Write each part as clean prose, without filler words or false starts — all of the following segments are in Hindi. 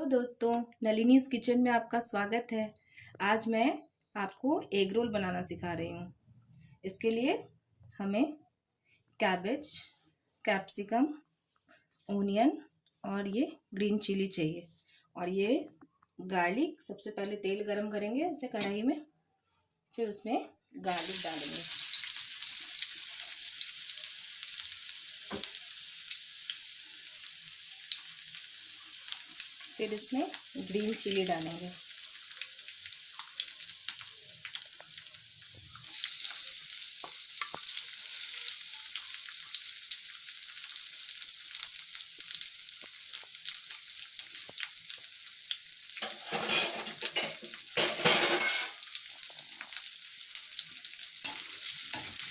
हेलो दोस्तों, नलिनीज किचन में आपका स्वागत है। आज मैं आपको एग रोल बनाना सिखा रही हूँ। इसके लिए हमें कैबेज, कैप्सिकम, ओनियन और ये ग्रीन चिली चाहिए। और ये गार्लिक, सबसे पहले तेल गरम करेंगे इसे कढ़ाई में, फिर उसमें गार्लिक डालेंगे। फिर इसमें ग्रीन चिली डालेंगे।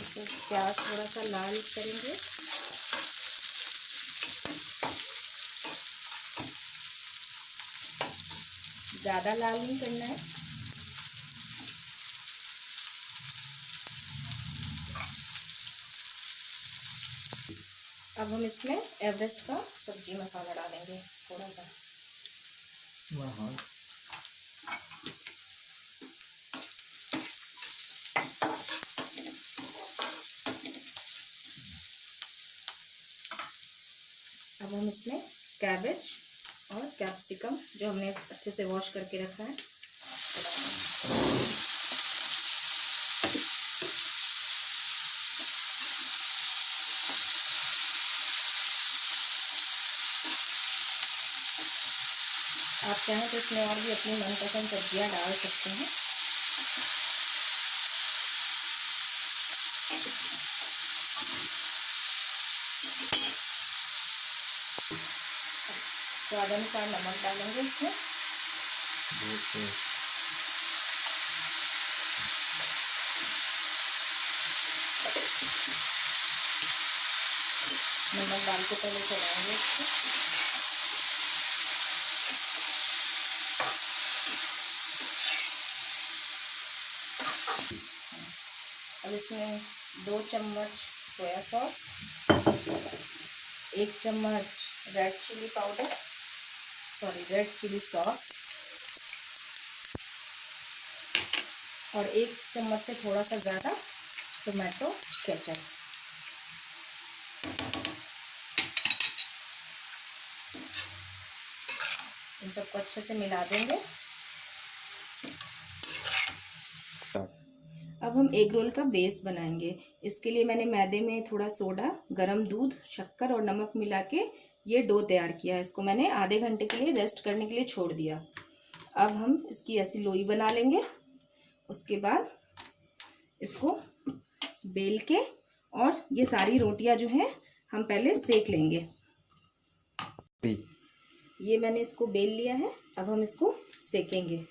तो प्याज थोड़ा सा लाल करेंगे। ज़्यादा लाल नहीं करना है। अब हम इसमें एवरेस्ट का सब्जी मसाला डालेंगे थोड़ा सा। अब हम इसमें कैबेज और कैप्सिकम जो हमने अच्छे से वॉश करके रखा है आप चाहें तो इसमें और भी अपनी मनपसंद सब्जियां डाल सकते हैं। स्वाद अनुसार नमक डालेंगे इसमें। नमक डाल के पहले चलाएंगे इसको। अब इसमें 2 चम्मच सोया सॉस, 1 चम्मच रेड चिली सॉस और 1 चम्मच से थोड़ा सा ज़्यादा टोमेटो केचप। इन सबको अच्छे से मिला देंगे। अब हम एग रोल का बेस बनाएंगे। इसके लिए मैंने मैदे में थोड़ा सोडा, गरम दूध, शक्कर और नमक मिला के ये डो तैयार किया है। इसको मैंने आधे घंटे के लिए रेस्ट करने के लिए छोड़ दिया। अब हम इसकी ऐसी लोई बना लेंगे। उसके बाद इसको बेल के और ये सारी रोटियां जो हैं हम पहले सेक लेंगे। ये मैंने इसको बेल लिया है। अब हम इसको सेकेंगे।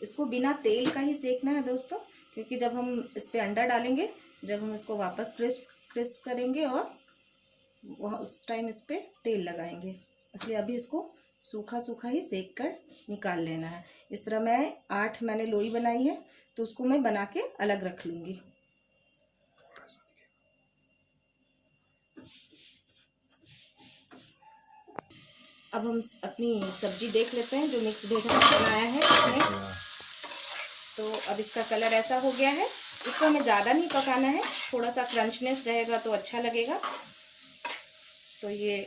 इसको बिना तेल का ही सेकना है दोस्तों, क्योंकि जब हम इस पे अंडा डालेंगे, जब हम इसको वापस क्रिस्प करेंगे और वह उस टाइम इस पे तेल लगाएंगे, इसलिए अभी इसको सूखा सूखा ही सेक कर निकाल लेना है। इस तरह मैंने लोई बनाई है, तो उसको मैं बना के अलग रख लूँगी। अब हम अपनी सब्जी देख लेते हैं जो मिक्स वेज बनाया है इसमें। तो अब इसका कलर ऐसा हो गया है। इसको हमें ज़्यादा नहीं पकाना है, थोड़ा सा क्रंचनेस रहेगा तो अच्छा लगेगा। तो ये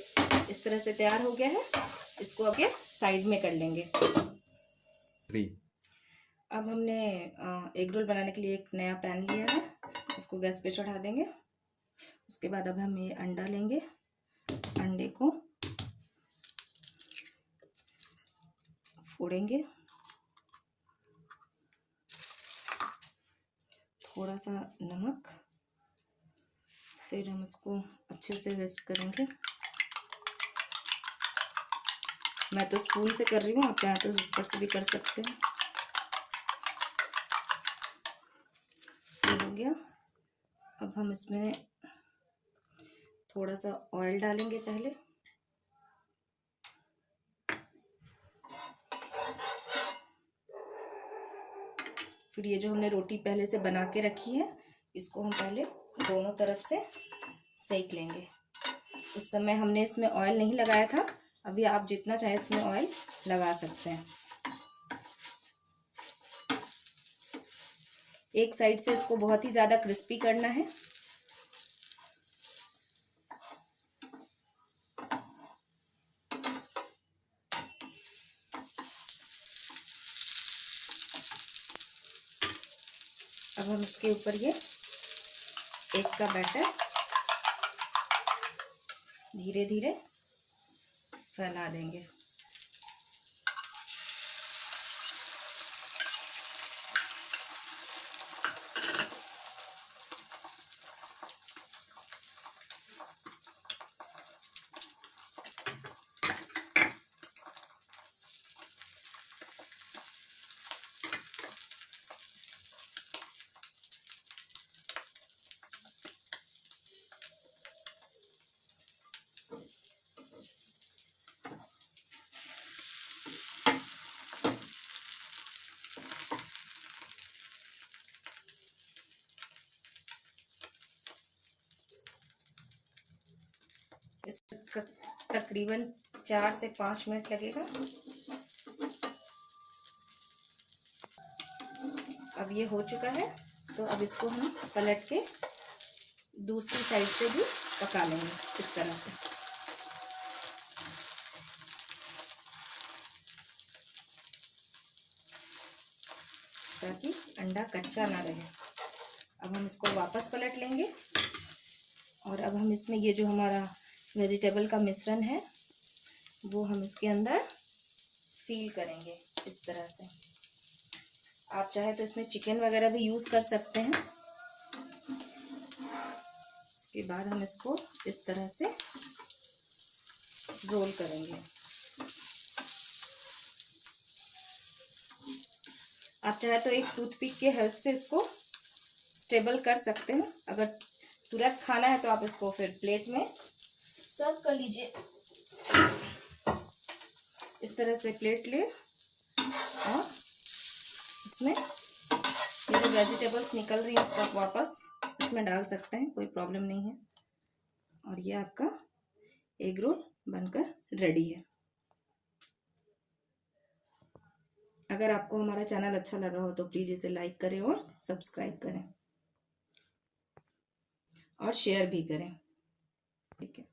इस तरह से तैयार हो गया है। इसको आगे साइड में कर लेंगे। अब हमने एग रोल बनाने के लिए एक नया पैन लिया है, इसको गैस पे चढ़ा देंगे। उसके बाद अब हम ये अंडा लेंगे। अंडे को फोड़ेंगे, थोड़ा सा नमक, फिर हम इसको अच्छे से विस्क करेंगे। मैं तो स्पून से कर रही हूँ, आप चाहें तो विस्कर से भी कर सकते हैं। हो गया। अब हम इसमें थोड़ा सा ऑयल डालेंगे पहले। फिर ये जो हमने रोटी पहले से बना के रखी है, इसको हम पहले दोनों तरफ से सेक लेंगे। उस समय हमने इसमें ऑयल नहीं लगाया था। अभी आप जितना चाहे इसमें ऑयल लगा सकते हैं। एक साइड से इसको बहुत ही ज़्यादा क्रिस्पी करना है। अब हम इसके ऊपर ये एग का बैटर धीरे धीरे फैला देंगे। इसको तकरीबन 4 से 5 मिनट लगेगा। अब ये हो चुका है, तो अब इसको हम पलट के दूसरी साइड से भी पका लेंगे इस तरह से। ताकि अंडा कच्चा ना रहे। अब हम इसको वापस पलट लेंगे और अब हम इसमें ये जो हमारा वेजिटेबल का मिश्रण है वो हम इसके अंदर फील करेंगे इस तरह से। आप चाहे तो इसमें चिकन वगैरह भी यूज़ कर सकते हैं। इसके बाद हम इसको इस तरह से रोल करेंगे। आप चाहे तो एक टूथपिक के हेल्प से इसको स्टेबल कर सकते हैं। अगर तुरंत खाना है तो आप इसको फिर प्लेट में सर्व कर लीजिए। इस तरह से प्लेट ले और इसमें ये जो वेजिटेबल्स निकल रही है उसको आप वापस इसमें डाल सकते हैं, कोई प्रॉब्लम नहीं है। और ये आपका एग रोल बनकर रेडी है। अगर आपको हमारा चैनल अच्छा लगा हो तो प्लीज़ इसे लाइक करें और सब्सक्राइब करें और शेयर भी करें। ठीक है,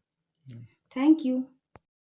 थैंक यू।